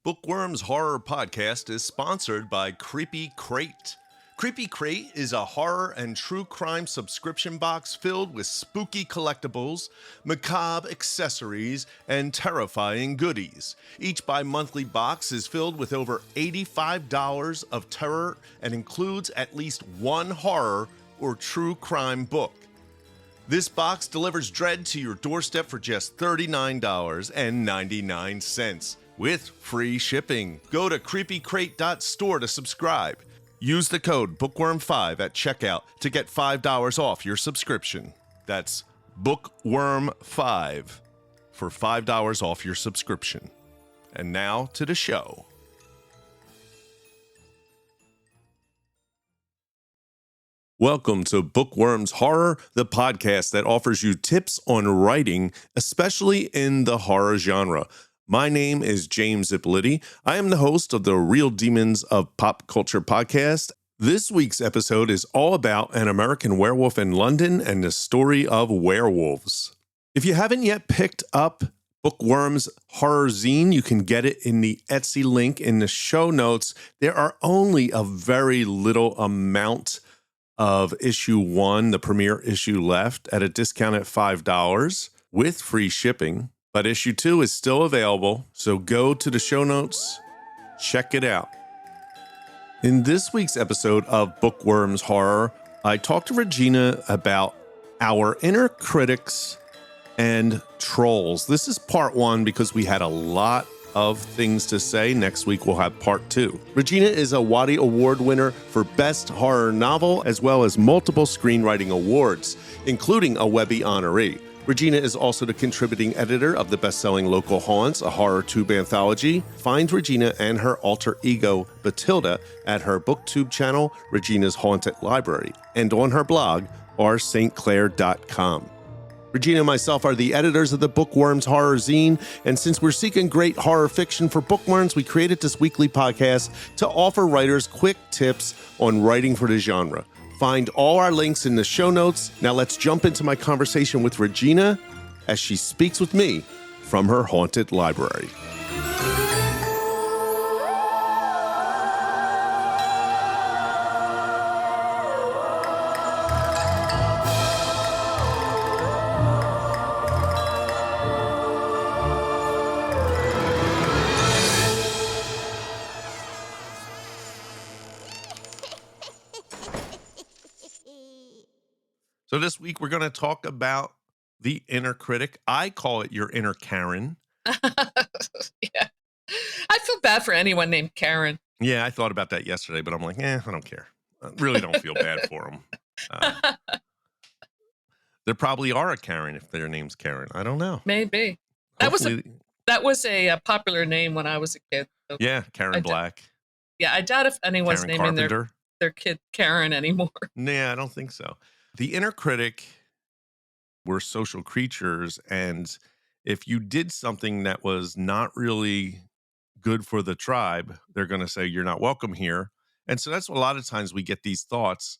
Book Worms Horror Podcast is sponsored by Creepy Crate. Creepy Crate is a horror and true crime subscription box filled with spooky collectibles, macabre accessories, and terrifying goodies. Each bi-monthly box is filled with over $85 of terror and includes at least one horror or true crime book. This box delivers dread to your doorstep for just $39.99 with free shipping. Go to creepycrate.store to subscribe. Use the code bookworm5 at checkout to get $5 off your subscription. That's bookworm5 for $5 off your subscription. And now to the show. Welcome to Book Worms Horror, the podcast that offers you tips on writing, especially in the horror genre. My name is James Ippoliti. I am the host of the Real Demons of Pop Culture podcast. This week's episode is all about an American werewolf in London and the story of werewolves. If you haven't yet picked up Book Worms Horror Zine, you can get it in the Etsy link in the show notes. There are only a very little amount of issue 1, the premiere issue, left at a discount at $5 with free shipping. But issue 2 is still available, so go to the show notes, check it out. In this week's episode of Book Worms Horror, I talked to Regina about our inner critics and trolls. This is part 1 because we had a lot of things to say. Next week we'll have part 2. Regina is a Waddy Award winner for Best Horror Novel, as well as multiple screenwriting awards, including a Webby honoree. Regina is also the contributing editor of the best-selling Local Haunts, a horror tube anthology. Find Regina and her alter ego, Batilda, at her booktube channel, Regina's Haunted Library, and on her blog, rstclair.com. Regina and myself are the editors of the Book Worms Horror Zine, and since we're seeking great horror fiction for bookworms, we created this weekly podcast to offer writers quick tips on writing for the genre. Find all our links in the show notes. Now let's jump into my conversation with Regina as she speaks with me from her haunted library. So this week we're going to talk about the inner critic. I call it your inner Karen. Yeah. I feel bad for anyone named Karen. Yeah, I thought about that yesterday, but I'm like, I don't care. I really don't feel bad for them. There probably are a Karen if their name's Karen. I don't know. Maybe. That was a popular name when I was a kid. So yeah, Karen Black. Yeah, I doubt if anyone's Karen naming their kid Karen anymore. Nah, I don't think so. The inner critic were social creatures, and if you did something that was not really good for the tribe, they're going to say you're not welcome here. And so that's a lot of times we get these thoughts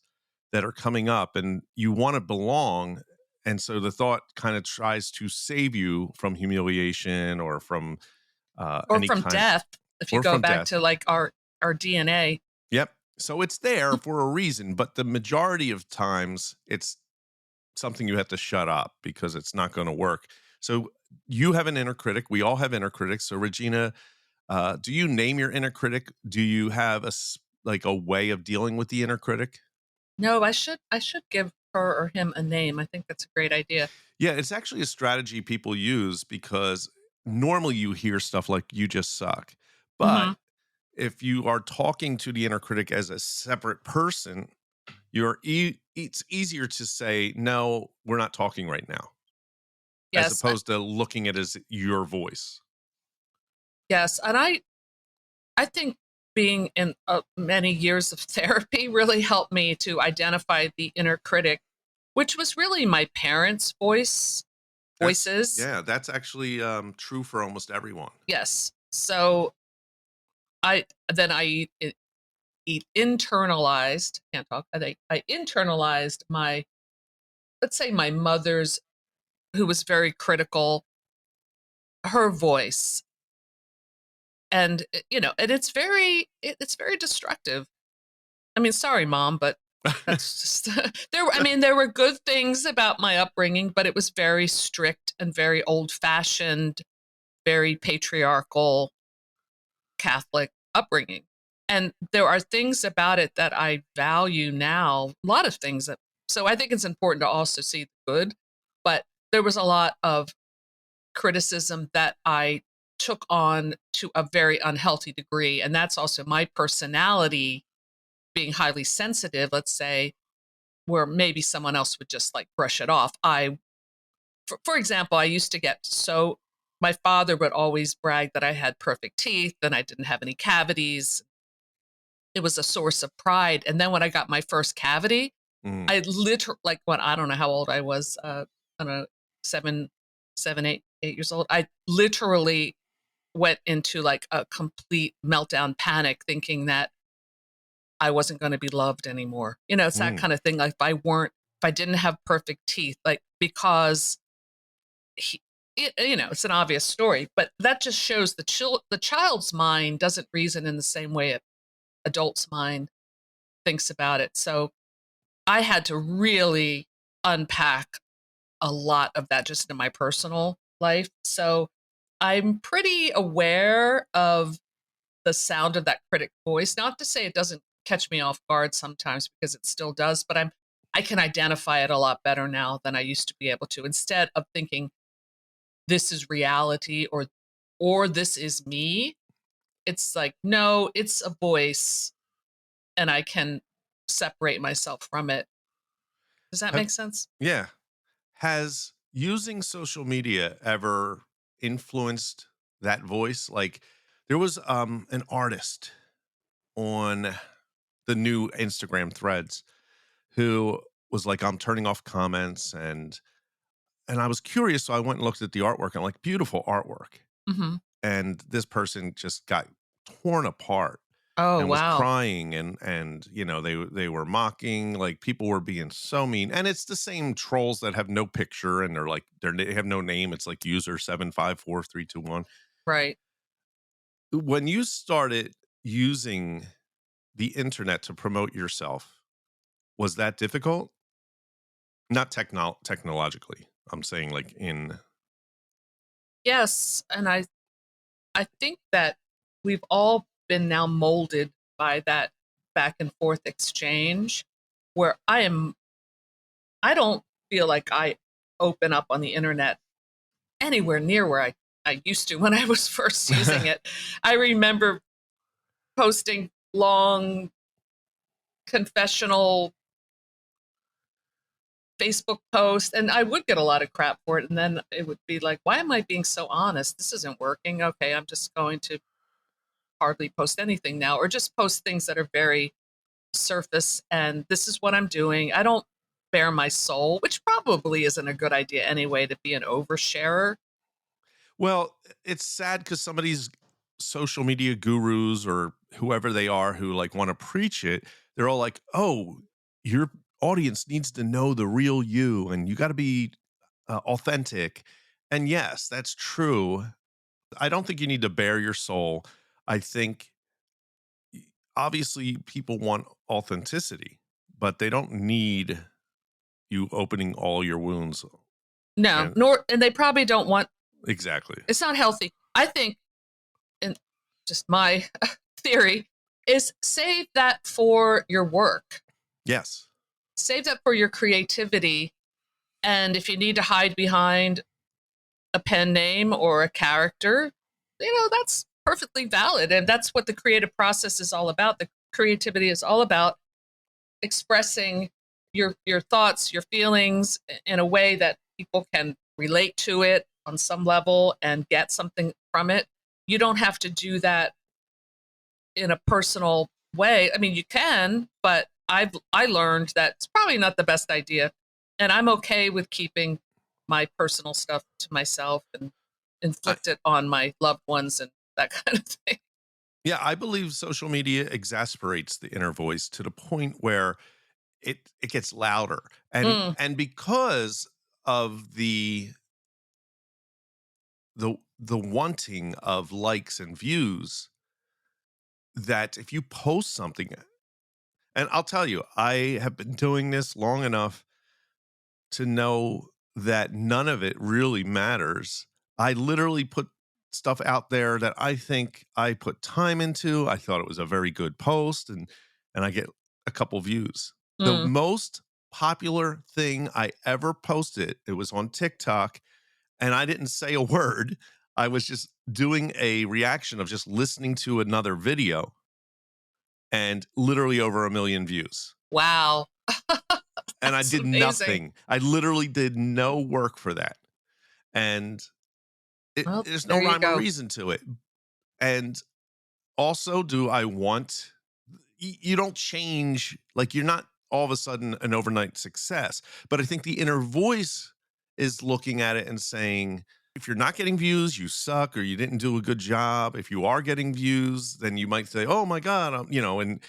that are coming up, and you want to belong. And so the thought kind of tries to save you from humiliation or from death. If you go back to like our DNA. Yep. So it's there for a reason, but the majority of times it's something you have to shut up because it's not going to work. So you have an inner critic. We all have inner critics. So Regina, do you name your inner critic? Do you have a way of dealing with the inner critic? No, I should give her or him a name. I think that's a great idea. Yeah, it's actually a strategy people use because normally you hear stuff like you just suck. But if you are talking to the inner critic as a separate person, it's easier to say, no, we're not talking right now. Yes, as opposed to looking at it as your voice. Yes. And I think being in many years of therapy really helped me to identify the inner critic, which was really my parents' voices. That's actually true for almost everyone. Yes. So I internalized, can't talk. I internalized my mother's, who was very critical, her voice. And and it's very destructive. I mean, sorry, mom, but that's just there were good things about my upbringing, but it was very strict and very old-fashioned, very patriarchal Catholic upbringing. And there are things about it that I value now, a lot of things that, so I think it's important to also see the good, but there was a lot of criticism that I took on to a very unhealthy degree. And that's also my personality being highly sensitive, let's say, where maybe someone else would just like brush it off. For example, I used to get so, my father would always brag that I had perfect teeth and I didn't have any cavities. It was a source of pride. And then when I got my first cavity, Mm, I literally, like, when I don't know how old I was, I don't know, 8 years old. I literally went into like a complete meltdown panic, thinking that I wasn't going to be loved anymore. It's that mm. kind of thing. Like, if I didn't have perfect teeth, like, because he, it's an obvious story, but that just shows the child's mind doesn't reason in the same way an adult's mind thinks about it. So I had to really unpack a lot of that just in my personal life. So I'm pretty aware of the sound of that critic voice. Not to say it doesn't catch me off guard sometimes, because it still does, but I can identify it a lot better now than I used to be able to. Instead of thinking this is reality, or this is me, it's like, no, it's a voice and I can separate myself from it. Does that Have, make sense? yeah. Has using social media ever influenced that voice? Like, there was an artist on the new Instagram threads who was like, I'm turning off comments, and I was curious, so I went and looked at the artwork, and like, beautiful artwork. Hmm. And this person just got torn apart Oh, and was wow. crying, and they were mocking, like, people were being so mean. And it's the same trolls that have no picture, and they have no name. It's like user 754321. Right. When you started using the internet to promote yourself, was that difficult? Not technologically, I'm saying, like, in Yes. And I think that we've all been now molded by that back and forth exchange, where I don't feel like I open up on the internet anywhere near where I used to when I was first using it. I remember posting long confessional Facebook posts, and I would get a lot of crap for it. And then it would be like, why am I being so honest? This isn't working. Okay, I'm just going to hardly post anything now, or just post things that are very surface. And this is what I'm doing. I don't bare my soul, which probably isn't a good idea anyway, to be an oversharer. Well, it's sad because some of these social media gurus, or whoever they are, who like want to preach it, they're all like, "Oh, your audience needs to know the real you, and you got to be authentic." And yes, that's true. I don't think you need to bare your soul. I think obviously people want authenticity, but they don't need you opening all your wounds. No, And nor, and they probably don't want, exactly. it's not healthy. I think, and just my theory is, save that for your work, Yes. save that for your creativity. And if you need to hide behind a pen name or a character, that's perfectly valid. And that's what the creative process is all about. The creativity is all about expressing your thoughts, your feelings in a way that people can relate to it on some level and get something from it. You don't have to do that in a personal way. I mean, you can, but I learned that it's probably not the best idea. And I'm okay with keeping my personal stuff to myself and I, inflict it on my loved ones and that kind of thing. yeah, I believe social media exasperates the inner voice to the point where it gets louder. and Mm, and because of the the wanting of likes and views, that if you post something, and I'll tell you, I have been doing this long enough to know that none of it really matters. I literally put stuff out there that I think I put time into. I thought it was a very good post, and I get a couple views. The Mm. most popular thing I ever posted, it was on TikTok, and I didn't say a word. I was just doing a reaction of just listening to another video, and literally over 1 million views. Wow. And I That's did amazing. nothing. I literally did no work for that. And Well, there's no there you rhyme or go. reason to it. And also, do I want, you don't change, like, you're not all of a sudden an overnight success. But I think the inner voice is looking at it and saying, if you're not getting views, you suck, or you didn't do a good job. If you are getting views, then you might say, oh my God, and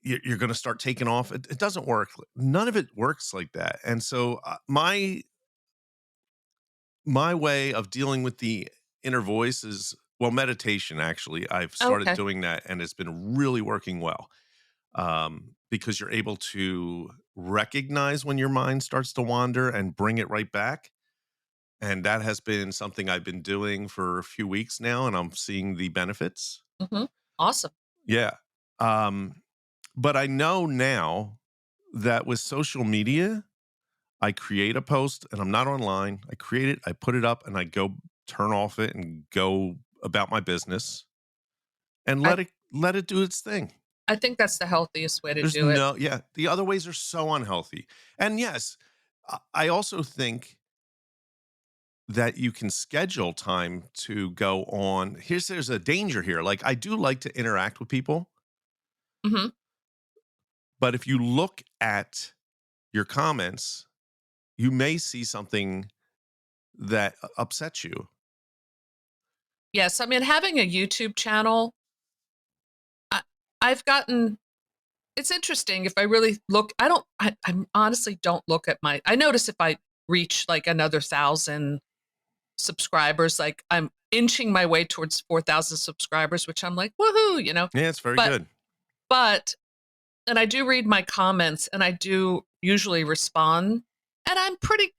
you're going to start taking off. It doesn't work. None of it works like that. And so my way of dealing with the inner voice is, well, meditation. Actually, I've started Okay. doing that, and it's been really working well, because you're able to recognize when your mind starts to wander and bring it right back. And that has been something I've been doing for a few weeks now, and I'm seeing the benefits. Hmm. Awesome. Yeah. Um, but I know now that with social media, I create a post and I'm not online. I create it, I put it up, and I go turn off it and go about my business and I let it do its thing. I think that's the healthiest way to There's do it. no, yeah, the other ways are so unhealthy. And yes, I also think that you can schedule time to go on. There's a danger here. Like, I do like to interact with people, Hmm. but if you look at your comments, you may see something that upsets you. Yes, I mean, having a YouTube channel, I, I've gotten. It's interesting if I really look. I honestly don't look at my. I notice if I reach like another 1,000 subscribers, like I'm inching my way towards 4,000 subscribers, which I'm like, woohoo, Yeah, it's very But good. but and I do read my comments and I do usually respond, and I'm pretty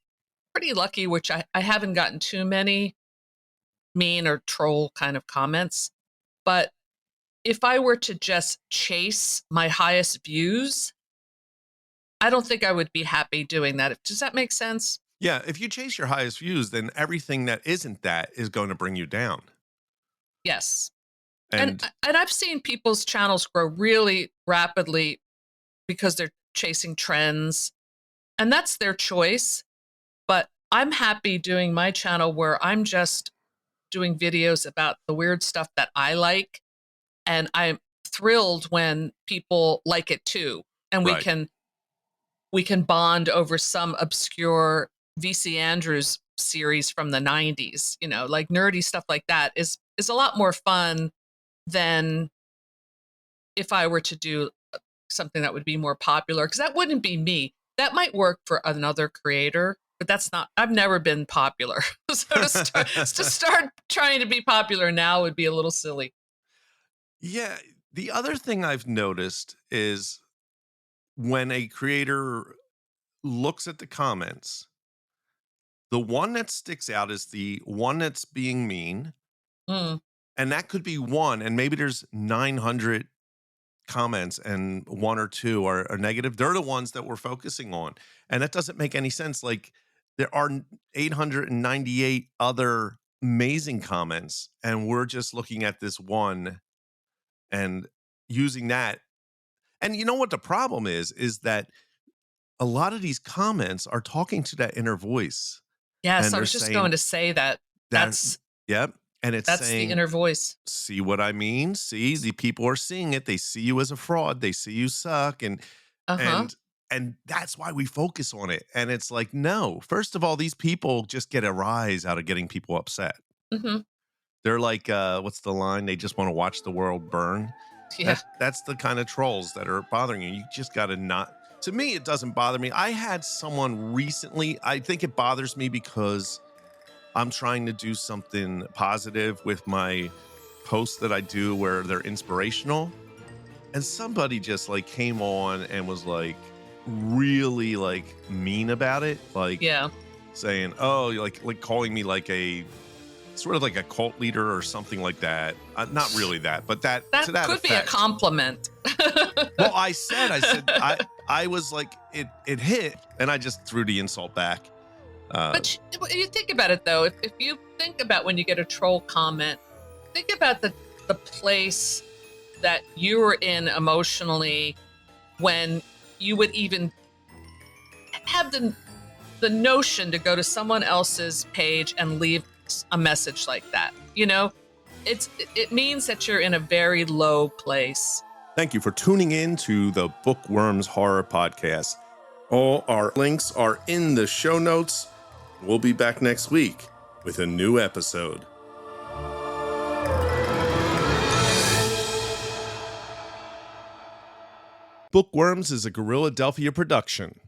lucky, which I haven't gotten too many mean or troll kind of comments. But if I were to just chase my highest views, I don't think I would be happy doing that. Does that make sense? Yeah, if you chase your highest views, then everything that isn't that is going to bring you down. Yes. And And and I've seen people's channels grow really rapidly because they're chasing trends, and that's their choice. But I'm happy doing my channel where I'm just doing videos about the weird stuff that I like, and I'm thrilled when people like it too. And right. we can bond over some obscure VC Andrews series from the 90s, like nerdy stuff like that is a lot more fun than if I were to do something that would be more popular, because that wouldn't be me. That might work for another creator, but that's not. I've never been popular. So to start trying to be popular now would be a little silly. Yeah, the other thing I've noticed is when a creator looks at the comments, the one that sticks out is the one that's being mean, Mm, and that could be one, and maybe there's 900 comments and one or two are negative. They're the ones that we're focusing on. And that doesn't make any sense. Like, there are 898 other amazing comments, and we're just looking at this one and using that. And you know what the problem is that a lot of these comments are talking to that inner voice, yes, and I they're was just going saying to say that. that, That's yep. And it's that's the saying, inner voice. see what I mean? See, the people are seeing it. They see you as a fraud. They see you suck. Uh-huh. And and that's why we focus on it. And it's like, no, first of all, these people just get a rise out of getting people upset. Hmm. They're like, what's the line? They just want to watch the world burn. Yeah. That's the kind of trolls that are bothering you. You just gotta not, to me, it doesn't bother me. I had someone recently, I think it bothers me because I'm trying to do something positive with my posts that I do where they're inspirational. And somebody just like came on and was like really like mean about it. Like Yeah. saying, oh, like calling me like a sort of like a cult leader or something like that. Not really that, but that That to that could be a effect. compliment. Well, I said, I was like, it hit, and I just threw the insult back. But you think about it though. If you think about when you get a troll comment, think about the place that you were in emotionally when you would even have the notion to go to someone else's page and leave a message like that. You know, it means that you're in a very low place. Thank you for tuning in to the Book Worms Horror Podcast. All our links are in the show notes. We'll be back next week with a new episode. Book Worms is a Guerrilladelphia production.